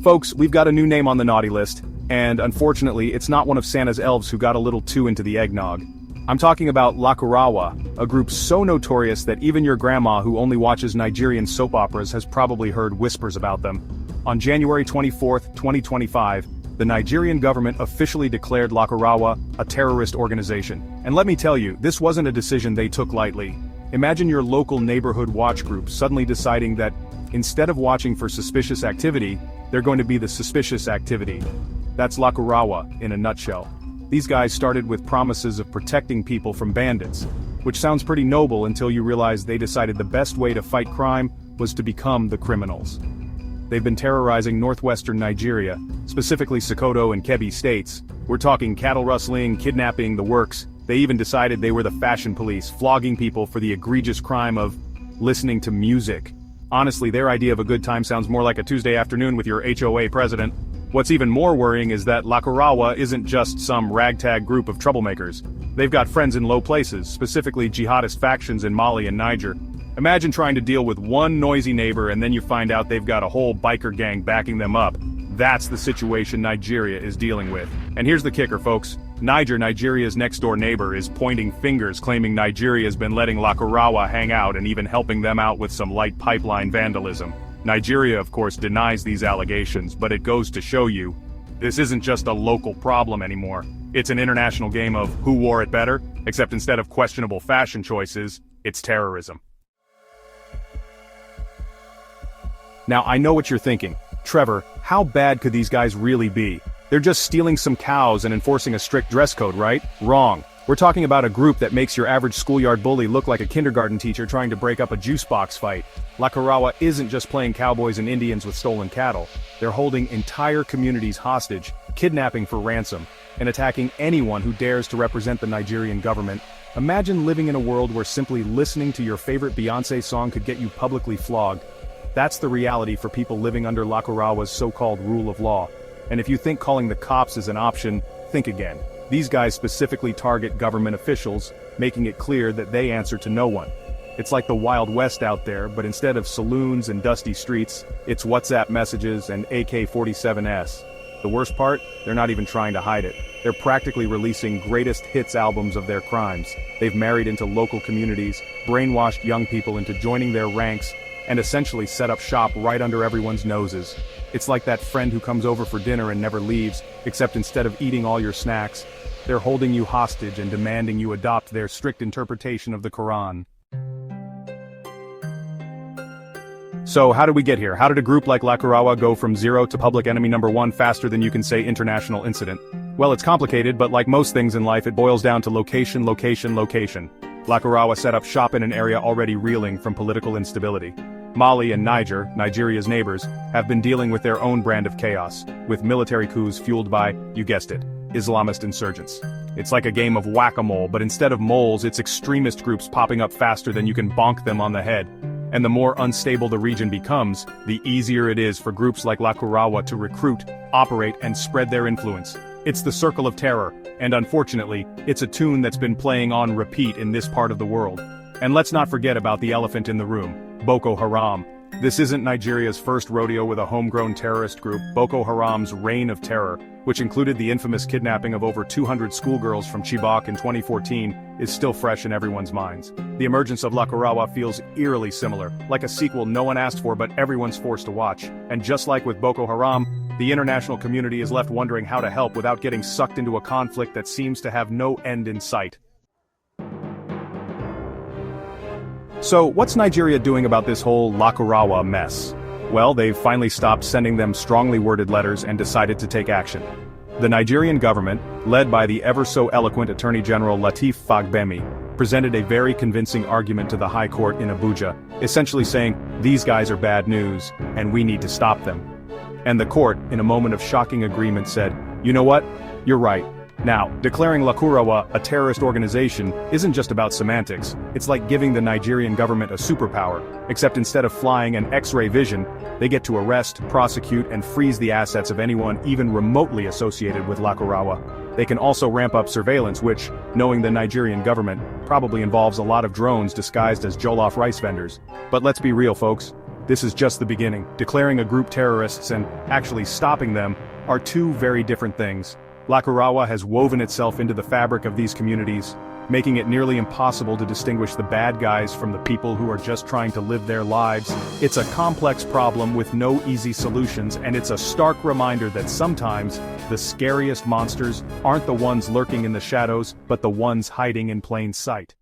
Folks, we've got a new name on the naughty list, and unfortunately, it's not one of Santa's elves who got a little too into the eggnog. I'm talking about Lakurawa, a group so notorious that even your grandma who only watches Nigerian soap operas has probably heard whispers about them. On January 24, 2025, the Nigerian government officially declared Lakurawa a terrorist organization. And let me tell you, this wasn't a decision they took lightly. Imagine your local neighborhood watch group suddenly deciding that, instead of watching for suspicious activity, they're going to be the suspicious activity. That's Lakurawa, in a nutshell. These guys started with promises of protecting people from bandits, which sounds pretty noble until you realize they decided the best way to fight crime was to become the criminals. They've been terrorizing northwestern Nigeria, specifically Sokoto and Kebbi states. We're talking cattle rustling, kidnapping, the works. They even decided they were the fashion police, flogging people for the egregious crime of listening to music. Honestly, their idea of a good time sounds more like a Tuesday afternoon with your HOA president. What's even more worrying is that Lakurawa isn't just some ragtag group of troublemakers. They've got friends in low places, specifically jihadist factions in Mali and Niger. Imagine trying to deal with one noisy neighbor and then you find out they've got a whole biker gang backing them up. That's the situation Nigeria is dealing with. And here's the kicker, folks. Nigeria's next-door neighbor, is pointing fingers claiming Nigeria's been letting Lakurawa hang out and even helping them out with some light pipeline vandalism. Nigeria, of course, denies these allegations, but it goes to show you, this isn't just a local problem anymore. It's an international game of who wore it better, except instead of questionable fashion choices, it's terrorism. Now, I know what you're thinking. Trevor, how bad could these guys really be? They're just stealing some cows and enforcing a strict dress code, right? Wrong. We're talking about a group that makes your average schoolyard bully look like a kindergarten teacher trying to break up a juice box fight. Lakurawa isn't just playing cowboys and Indians with stolen cattle. They're holding entire communities hostage, kidnapping for ransom, and attacking anyone who dares to represent the Nigerian government. Imagine living in a world where simply listening to your favorite Beyoncé song could get you publicly flogged. That's the reality for people living under Lakurawa's so-called rule of law. And if you think calling the cops is an option, think again. These guys specifically target government officials, making it clear that they answer to no one. It's like the Wild West out there, but instead of saloons and dusty streets, it's WhatsApp messages and AK-47s. The worst part? They're not even trying to hide it. They're practically releasing greatest hits albums of their crimes. They've married into local communities, brainwashed young people into joining their ranks, and essentially set up shop right under everyone's noses. It's like that friend who comes over for dinner and never leaves, except instead of eating all your snacks, they're holding you hostage and demanding you adopt their strict interpretation of the Quran. So how did we get here? How did a group like Lakurawa go from zero to public enemy number one faster than you can say international incident? Well, it's complicated, but like most things in life, it boils down to location, location, location. Lakurawa set up shop in an area already reeling from political instability. Mali and Niger, Nigeria's neighbors, have been dealing with their own brand of chaos, with military coups fueled by, you guessed it, Islamist insurgents. It's like a game of whack-a-mole, but instead of moles, it's extremist groups popping up faster than you can bonk them on the head. And the more unstable the region becomes, the easier it is for groups like Lakurawa to recruit, operate, and spread their influence. It's the circle of terror, and unfortunately, it's a tune that's been playing on repeat in this part of the world. And let's not forget about the elephant in the room, Boko Haram. This isn't Nigeria's first rodeo with a homegrown terrorist group. Boko Haram's reign of terror, which included the infamous kidnapping of over 200 schoolgirls from Chibok in 2014, is still fresh in everyone's minds. The emergence of Lakurawa feels eerily similar, like a sequel no one asked for but everyone's forced to watch. And just like with Boko Haram, the international community is left wondering how to help without getting sucked into a conflict that seems to have no end in sight. So, what's Nigeria doing about this whole Lakurawa mess? Well, they've finally stopped sending them strongly worded letters and decided to take action. The Nigerian government, led by the ever-so-eloquent Attorney General Lateef Fagbemi, presented a very convincing argument to the High Court in Abuja, essentially saying, these guys are bad news, and we need to stop them. And the court, in a moment of shocking agreement, said, you know what? You're right. Now, declaring Lakurawa a terrorist organization isn't just about semantics, it's like giving the Nigerian government a superpower, except instead of flying an X-ray vision, they get to arrest, prosecute, and freeze the assets of anyone even remotely associated with Lakurawa. They can also ramp up surveillance which, knowing the Nigerian government, probably involves a lot of drones disguised as jollof rice vendors. But let's be real, folks. this is just the beginning. Declaring a group terrorists and actually stopping them are two very different things. Lakurawa has woven itself into the fabric of these communities, making it nearly impossible to distinguish the bad guys from the people who are just trying to live their lives. It's a complex problem with no easy solutions, and it's a stark reminder that sometimes the scariest monsters aren't the ones lurking in the shadows, but the ones hiding in plain sight.